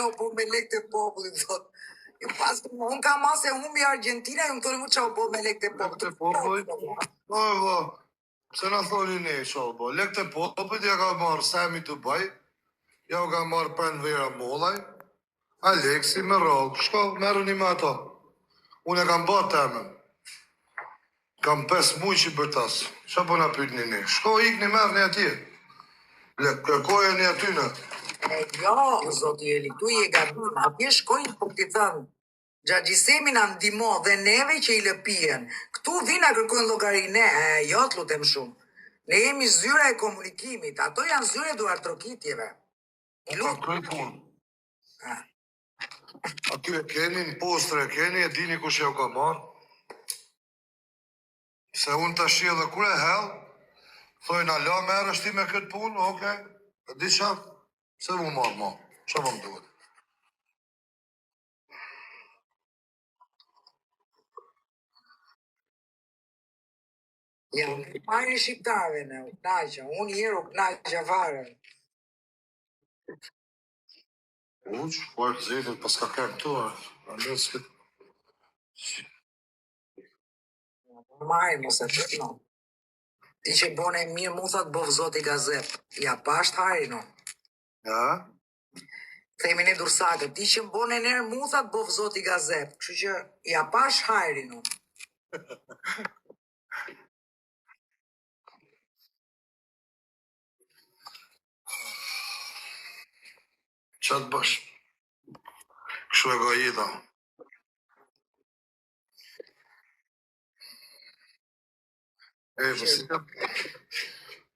çau po me lekë të popullit, thot. Pas unë kam asë humbi Argentina, ju më thoni mu çau po me lekë të popullit. Lekë të popullit? Po, pse na thoni ne çau po? Lekë të popullit ja ka marrë Sami Dubai, ja u ka marrë pranë Vera Mollaj, Aleksi me rrollë, shko, merreni me ato. Unë e kam bërë temën. Kam 5 muaj që bërtas. Qa po na pytni ne? Shko ikni merrni atje. Kërkojeni aty në. Jo, zoti Eli, tu je gabim, atje shkojnë po ti thënë. Gjagjisemi na ndimo dhe neve që i lëpijen. Këtu vina kërkojnë llogarinë, jo të lutem shumë. Ne jemi zyra e komunikimit, ato janë zyra e duartrokitjeve. Ka kryj punë. Aty e keni, në postre e keni, e dini kush e u ka marrë. Se unë të shie dhe kur e hell, thojnë ala merë është ti me këtë punë, okej. E di qatë, se mu marrë ma, që më duhet. Ja, pari shqiptarve në u knaqja, unë jero knaqja fare. Uq, farë zetit, pas ka kërë këtu, andës këtë. Marë, mos e të no. Ti që bone mirë mu thot bov zoti gazep. Ja pasht hari no. Ja? Themi ne dursakët, ti që bone nërë mu thot bov zoti gazep. Kështu që ja pasht hari no. Qatë bësh? Kështu e ka jeta. Po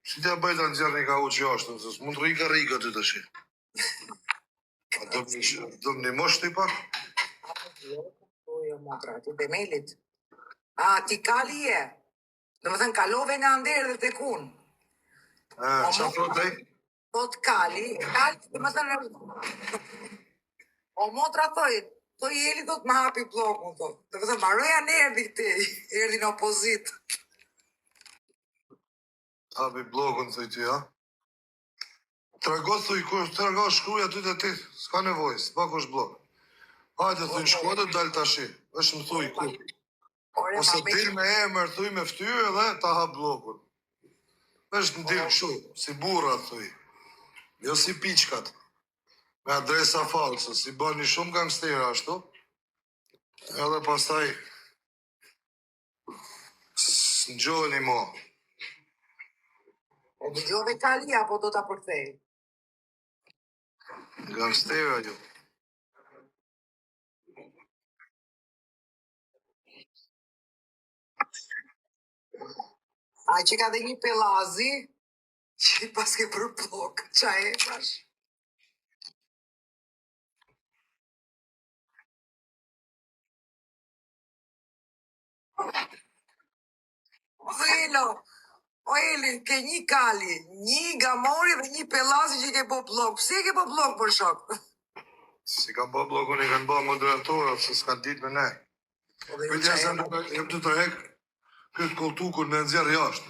si t'ja bëjta në gjerë një ka u që ashtë, nësës mund rika ty të shi. A do më një mosh t'i pak? Jo, motra, ti temelit. A, ti kali je. Dhe më thënë, kalove nga nderë dhe të kun. Qa thotej? Thot kali, dhe më thënë, o motra thoi Eli thot më hapi blokun, thot. Dhe më thënë, maroja në erdi këti, erdi në opozit. Hapi blokun, thoi ty, ha? Trego, thoi, shkruja ty të ti, s'ka nevoj, s'pak është blok. Hajde, thoi, në shkodët dalë të ashi, është më thuj, ku. Ose dil me emër, thuj me ftyrë dhe ta hap blokun. është në dilë kështu, si burra, thuj. Jo si piqkat. Me adresa falsë, si bëni shumë gangstera ashtu. Edhe pastaj së ngjoni mo. E dëgjove kali apo do ta përkthej? Gangstera ju. A që ka dhe një pelazi, që pas ke për blok, qa e pash? O Eli, ke një kali, një gamori dhe një pelazi që ke po blok. Pse ke po blok për shok? Si kam po blokun i kanë bo moderatorat, se s'kan dit me ne. Pëtja se jem të të hek këtë kultukun me nëzjerë jashtë.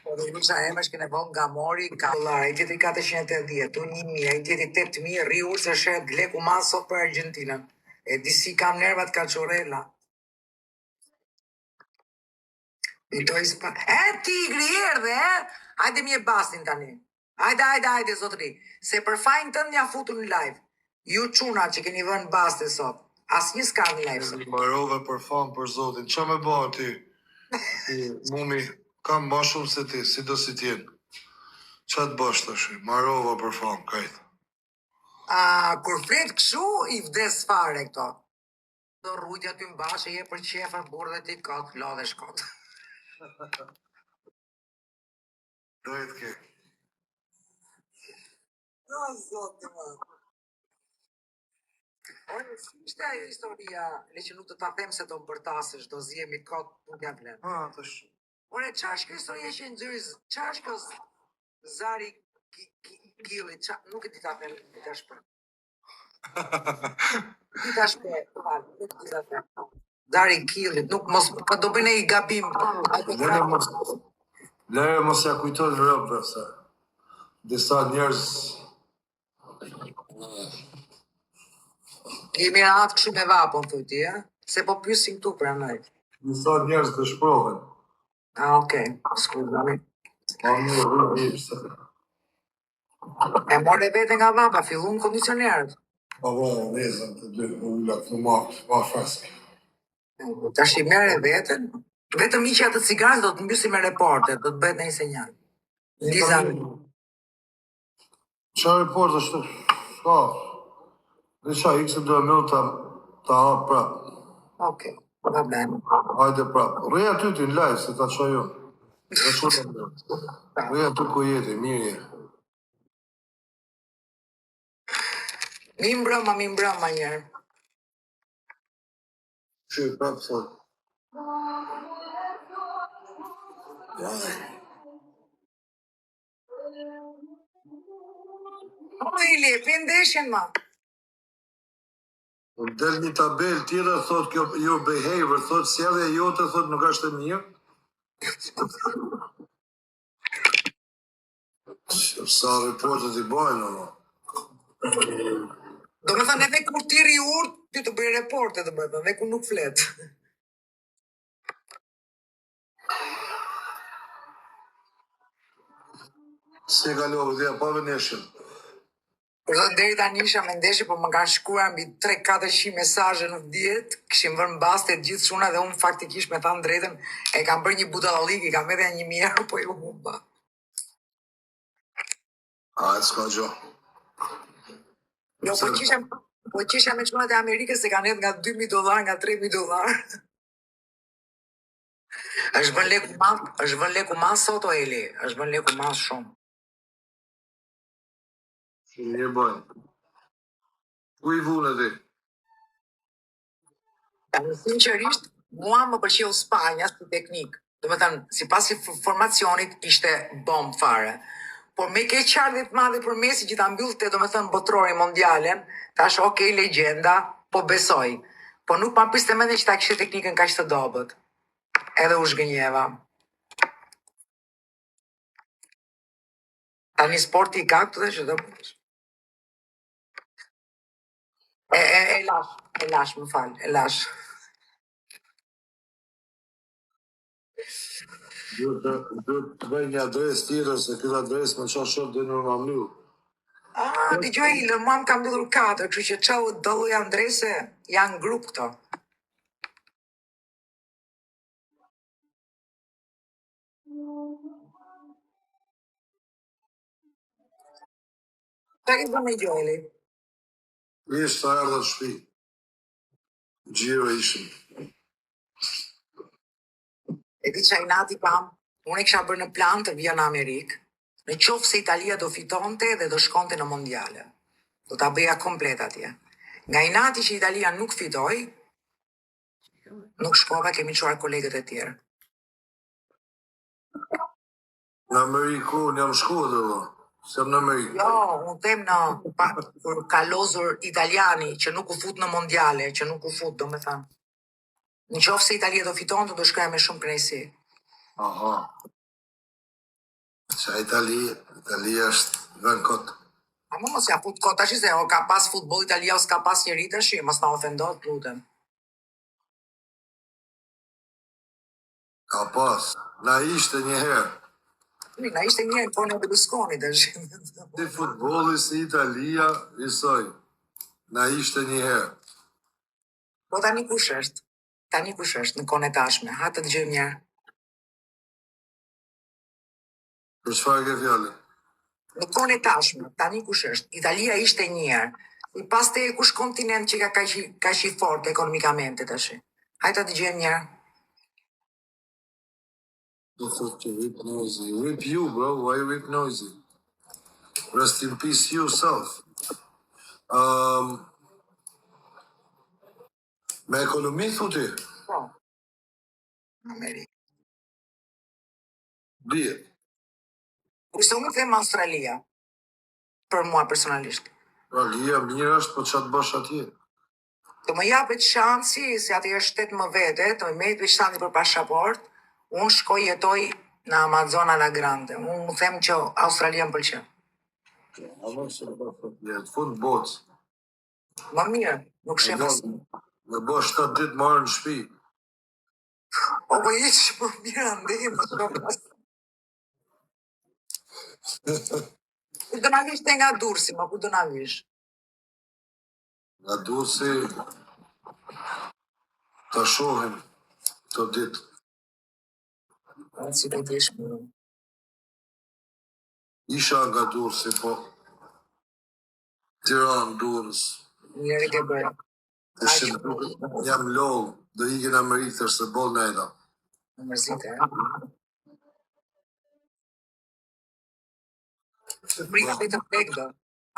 Po dhe luqa e më shkene bon gamori, ka dolar, i tjetëri 480, tu 1.000, i tjetëri 8.000, riur se shet gleku ma sot për Argentinën. E disi kam nervat Cachorella. Tigri erdhe, hajde mi e basin tani. Hajde, zotri. Se për fajnë tënë nja futu në live. Ju quna që keni vënë baste sot. As një s'ka në live sot. Marove për famë për zotin. Qa me ba ti? Mumi, kam ma shumë se ti, si do si tjenë. Qa të bësh të shi? Marove për famë, kajtë. Kur flet këshu, i vdes fare këto. Do rrujtja ty mbashe, je për qefër, burë dhe ti kot, lo dhe shkot. Dojtë ke. O, zotë, më. Ore, ishte ajo historia, le që nuk të ta them se do më bërtasësh, do zjemi kot, nuk ja vlen. Të shumë. Ore, qa është kjo historia që nëzëri, qa është kjo Zari Kili, nuk e ti ta them, ti ta shpër. Ti ta shpër, nuk ti ta them. Zari Kili, nuk mos, ka do bëne i gabim. Lere mos ja kujton rëbë, se. disa njerëz Jemi rahat kështu me vapën, thuj ti, a? Se po pyesin këtu për anaj. disa njerëz të shprohen. Okej, skuzani. Pa mirë, pse. E more vete nga vapa, fillun kondicionerët. Po, vezën të dy, ullat në ma fresk. Tash i merre veten, vetëm hiqja të cigares do të mbysi me reporte, do të bëhet një sinjal. Liza, Qa report është, shka, dhe qa, ikse 2 minuta ta hap prap. okej, va bene. Hajde prap. Rreja ty ti në live, se ta qa jo. Rreja ty ku jeti, mirë je. Mi mbrëma njerë. Që prap thot. Ili, pin ndeshjen ma. Del një tabel tjera, thot kjo your behavior, thot sjellja jote, thot nuk është e mirë. Sa reportet i bajnë, no. Do me thënë edhe kur tiri urt, ty të bëj reporte të bëjtë, dhe ku nuk flet. Se kalove, dhe pa veneshën. Por dhe deri tani isha me ndeshje, por më kanë shkruar mbi 3-400 mesazhe në djetë, kishim vërë mbaste gjithë shuna dhe unë faktikisht me thanë drejtën, e kam bërë një budallik, i kam edhe 1000 euro, po ju humba. A, e s'ka gjo. Jo, po qisha me qunat e Amerikës se kanë edhe nga $2000, nga $3000. është bën leku mas sot o Eli, është bën leku mas shumë. Që një bajnë. Ku i vunë ti? Sinqerisht, mua më pëlqeu Spanja si teknik. Do me thënë, si pasi formacionit ishte bomb fare. Por me keqardhje të madhe për Messi që ta mbyllte, do me thënë, botrori mondialen, tash okej, legjenda, po besoj. Po nuk pa priste mendje që ta kishte teknikën kaq të dobët. Edhe u zhgënjeva. Tani sporti i ka këtu dhe që do bësh. E lash, më fal, e lash. Duhet të bëj një adres tjetër, se këtë adres më qa shot dhe në mamlu. Dëgjoj, Ilën, mua më kam mbyllur 4, kështu që çau do lloj adrese janë grup këto. Ta ke bërë me Gjojli? Ishtë ta erdhe të shpi. Gjiro ishim. E di çaj nati kam, unë e kisha bërë në plan të vija në Amerikë, në qoftë se Italia do fitonte dhe do shkonte në mondiale. Do ta bëja komplet atje. Nga i nati që Italia nuk fitoi, nuk shkova, kemi çuar kolegët e tjerë. Në Ameriku, unë jam shku dhe dhe. Se në Amerikë. Jo, unë them për kalozur italiani që nuk u fut në mondiale, që nuk u fut, do me thënë. Në qoftë se Italia do fitonte, do shkoja me shumë kënaqësi. Aha. Qa Italia është vend kot. A më mos ja fut kot tash se o ka pas futboll Italia, o s'ka pas njeri tash, mos na ofendot, lutem. Ka pas. Na ishte një herë. Na ishte një herë në Berlusconi tash. Si futbolli si Italia, isoj. Na ishte një herë. Po tani kush është? Tani kush është në kohën e tashme? Ha të dëgjojmë një herë. Për çfarë ke fjallë? Në kohën e tashme, tani kush është? Italia ishte një herë. I pas te kush kontinent që ka kaq i fortë ekonomikamente tash. Hajde të dëgjojmë një herë. Do thot që rip noisy. Rip you, bro. Why rip noisy? Rest in peace yourself. Me ekonomi, thuti? Po. Amerikë. Bie. Kurse unë them Australia. Për mua personalisht. Australia mirë është, po çat bash atje. Të më japet shansi, se aty është shtet më vete, të më merret veçanti për pasaport, unë shkoj jetoj në Amazona La Grande. Unë them që Australia më pëlqen. A mos e bëj fot, fund botës. Më mirë, nuk Me shem do, asnjë. me bo 7 ditë marrë në shtëpi. O po hiç më mirë andej më shoh. Ku do na vish te nga Durrësi, më ku do na vish? Nga Durrësi ta shohim të ditë. Si do të jesh më. Isha nga Durrësi, po Tiranë, Durrës. Njëri ke bërë. Ishim, jam lol, do ikin Amerikë tërë se bol nejda. Më mërzite, Prita të lek do.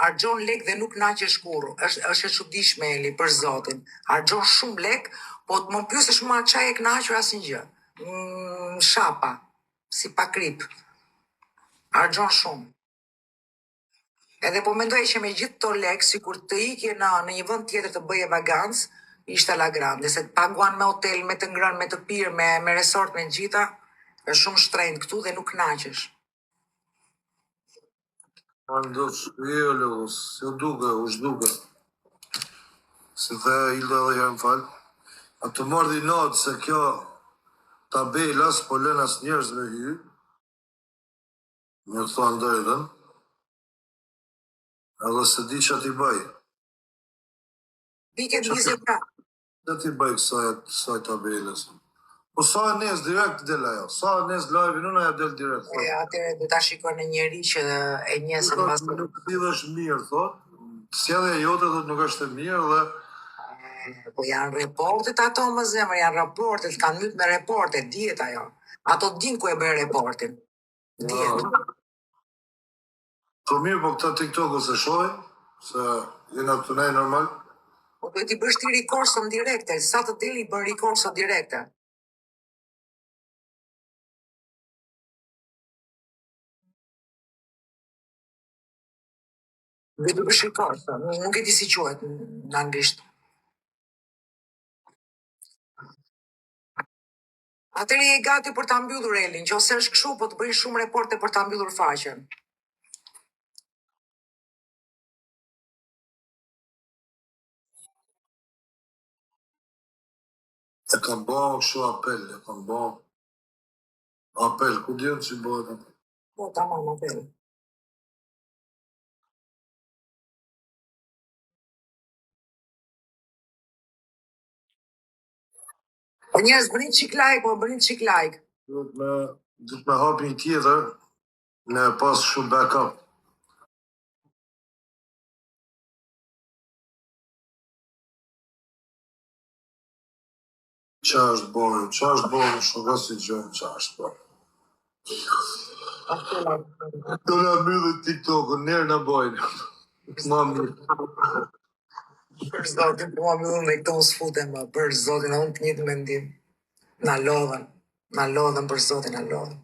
Argjon lek dhe nuk naqesh kurrë. Është e çuditshme Eli, për zotin. Argjon shumë lek, po të më pyesësh mua çaj e kënaqur asnjë. Shapa, si pa krip. Argjon shumë. Edhe po mendoj që me gjithë to lek, si kur të ikje në një vend tjetër të bëje vagancë, ishte la grande, se të paguan me hotel, me të ngrënë, me të pirë, me resort, me gjitha, është shumë shtrenjtë këtu dhe nuk kënaqesh. Ando shpjele, se duke, u shduke. Se the Hilda dhe herë më falë. A të marrë natë se kjo tabelas, po lën as njerëz me hy. Me të thonë drejtën. Edhe se di që ti bëj. Vike 20 pra. Që ti bëj kësaj tabeles. Po sa e nes direkt del ajo. Sa e nes live në ajo del direkt. E atëre du ta shikon në njeri që e njësën Nuk pas. nuk thillesh mirë, thot. Sjellja jote thot nuk është e mirë dhe Po janë reportet ato më zemër, janë raportet, kanë mytë me reportet, dihet ajo. Ato din ku e bën reportin. Dihet. po mirë, po këta TikTok ose shohin, se jena të nej normal. Po duhet i bësh ti rikorson direkte, sa të deli bën rikorso direkte. Duhet i bësh rikorso, nuk e di si quhet në anglisht. Atëri e gati për ta mbyllur Elin, nëse është kështu, po të bëjnë shumë reporte për ta mbyllur faqen. E kam bo kështu apel, e kam bo apel, ku dion që bëhet atë? Po, tamam, apel. Po njerëz bënin çik like, po bënin çik like. Duhet me hap një tjetër, ne pas shumë backup. Qa është bërë, shumë gësi gjënë, qa është bërë. Do në mbyllë TikTok-ën, njerë në bojnë. Ma mirë. Për zotin, po ma mbyllën me këto unë s'futem, ma, për zotin, a unë të njëtë mendim. Na lodhen për zotin, na lodhen.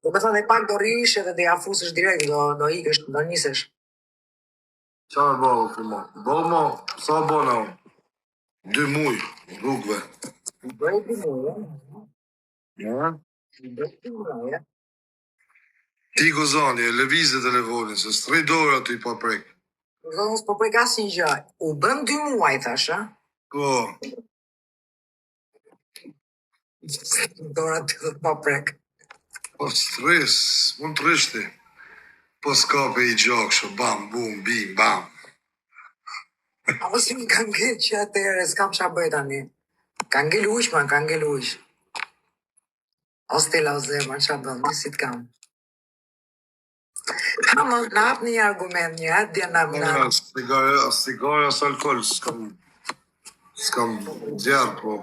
Do me thënë e pak do rish edhe do ja fusësh direkt, do ikësh, do nisesh. Qa e bërë, këma? Bërë ma, sa bëna unë? 2 muj, rrugve. Bëj ti mua, Ja? bëj ti mua, Ti gozani, e levizë telefonin, se s'trej dorë aty pa prek. Zonës po prek asnjë gjë. U bën 2 muaj thash, a? Po, Dora ty pa prek. po stres, mund të rishti. Po s'kape i gjakshë, bam, bum, bim, bam. A mos i kanë ngel që atëherë s'kam ç'a bëj tani. Ka ngel ujë, man, ka ngel ujë. O Stella o zemër, ç'a bën, si t'kam. Ha më na hap një argument, një atë dia na. Sigara së alkohol, s'kam djerë, po.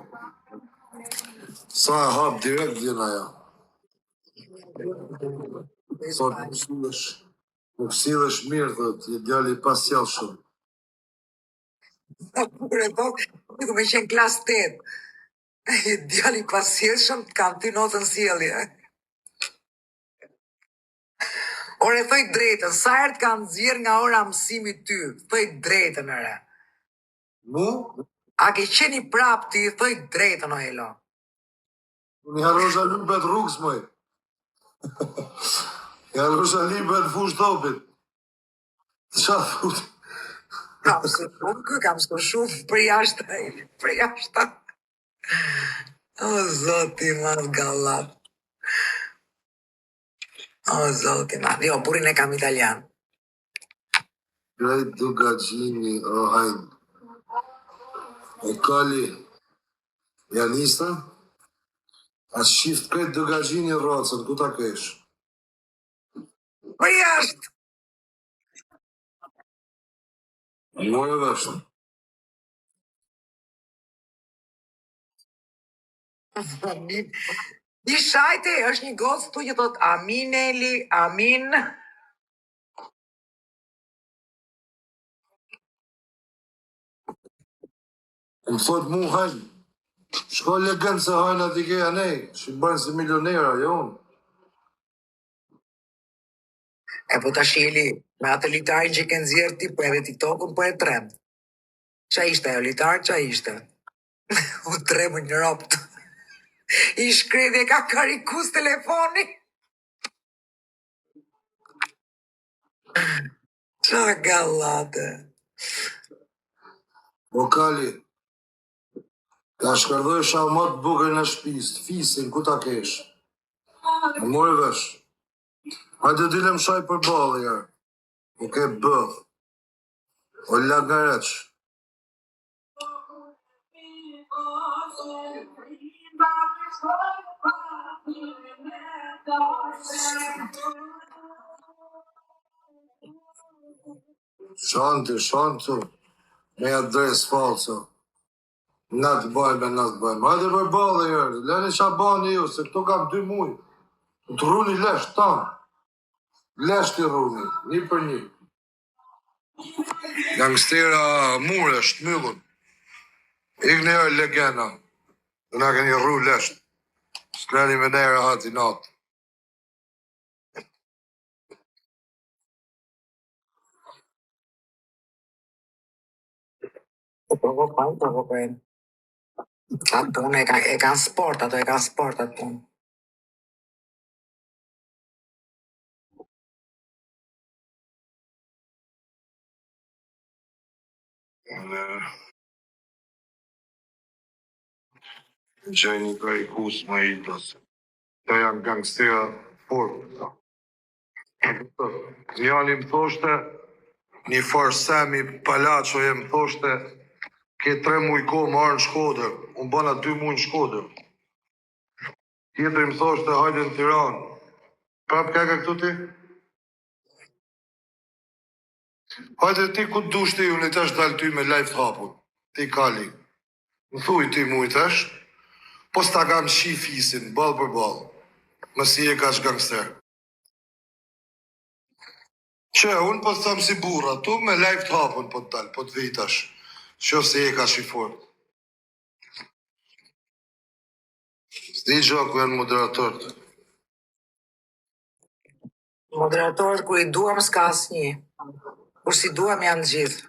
Sa e hap direkt djena ja. Sot nuk silësh mirë, dhe t'je djali pas jallë shumë. Kur e thot, nuk me qenë klas 8. Djali pasjeshëm kanë ty notën sjellje. Ore, thoj drejtën, sa herë të kanë nxjerr nga ora mësimi ty, thoj drejtën ore. Mu? A ke qeni prap të i thoj drejtën, o Elo? Unë harosha libet rrugës, moj. Harosha libet fush topit. Qa thut? Kam së nuk, kam së shumë për jashtë, për jashtë. O, zoti mas gallat. O, zoti mas. Jo, burin e kam italian. Krejt Dugagjini, o hajnë. E kali, janista? A shift krejt Dugagjini rocën, ku ta kesh? Për jashtë. Mojë vështë. Një shajte është një gocë tu që thot Amin Eli, Amin. Më thot mu hajnë. Shko legend se hajnë ati keja nej. Që bënë si milionera, jo unë. E po ta shili, me atë litarin që ke nxjerr ti, po edhe TikTokun, po e trem. Qa ishte ajo litar, qa ishte? U tremë një ropt. I shkredi e ka karikus telefoni. Qa gallate. O kali, ka shkardoj shalmat bukër në shpis, fisin, ku ta kesh? Më mojë vesh. Hajde dilem shaj për balë, jarë. U ke bëth. O lagareq. Shanti, me adres falso. Na të bëjmë. Hajde për balë, jarë. Lene qa bani ju, se këto kam 2 mujë. Të runi lesht, tamë. Lesht i runi, një për një. Gangstera muresht, myllun. Ikni e legena. Dhe na keni rru lesht. Skleni me nere hati natë. Po provokojnë. Atë punë e kanë sport, ato e kanë sport atë punë. Gjaj një karikus më i dosë. Të janë gangstera fort. Njani më thoshte, një farsemi palacho e më thoshte, ke 3 muj ko më arë në Shkodër, unë bëna 2 muj në Shkodër. Tjetëri më thoshte, hajde në Tiranë. Prap ka këtu ti? Hajde ti ku të dush ti, unë i tash dalë ty me live të hapun. Ti kali. Më thuj ti mu i tash, po s'ta kam shi fisin, balë për balë. Më si e ka që gangster. Që, unë po të thamë si burra, tu me live të hapun po të dalë, po të vitash. Që se e ka shi fort. S'di gjo ku janë moderatorët. Moderatorët kur i duam s'ka asnjë. Kur si duam janë gjithë.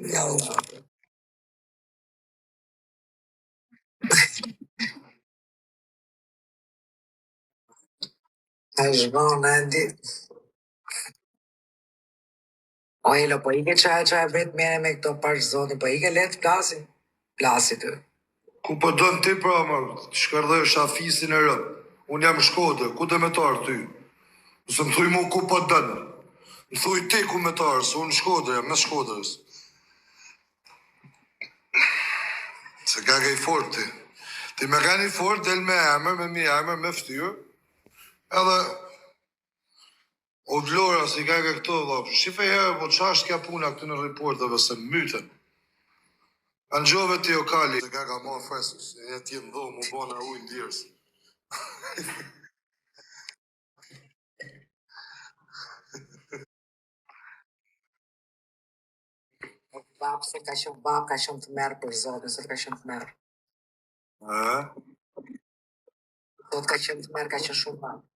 Jo. E shkon e di. O Elo, po ike qaj vetë mene me këto parë zoni, po ike letë plasin. Plasi ty. Ku po dënë ti pra më, shkardoj shafisin e rëmë. Unë jam Shkodër, ku dhe me tarë ty? Nëse më thuj mu ku po dënë. Më thuj ti ku me tarë, se unë Shkodër jam, me Shkodërës. Se ka i fort ti. Ti me ka një fort, del me emër, me mi emër, me ftyrë. Edhe o vlora si ka këto, shife herë, po qa është kja puna këtë në reporteve se myten. Angjove ti o kali. Se ka marrë freskë, se e ti më dho, mu bona ujë ndjerës. Babë se ka shumë babë, ka shumë të merë për zotë, se ka shumë të merë. E? Sot ka shumë të merë, ka shumë babë.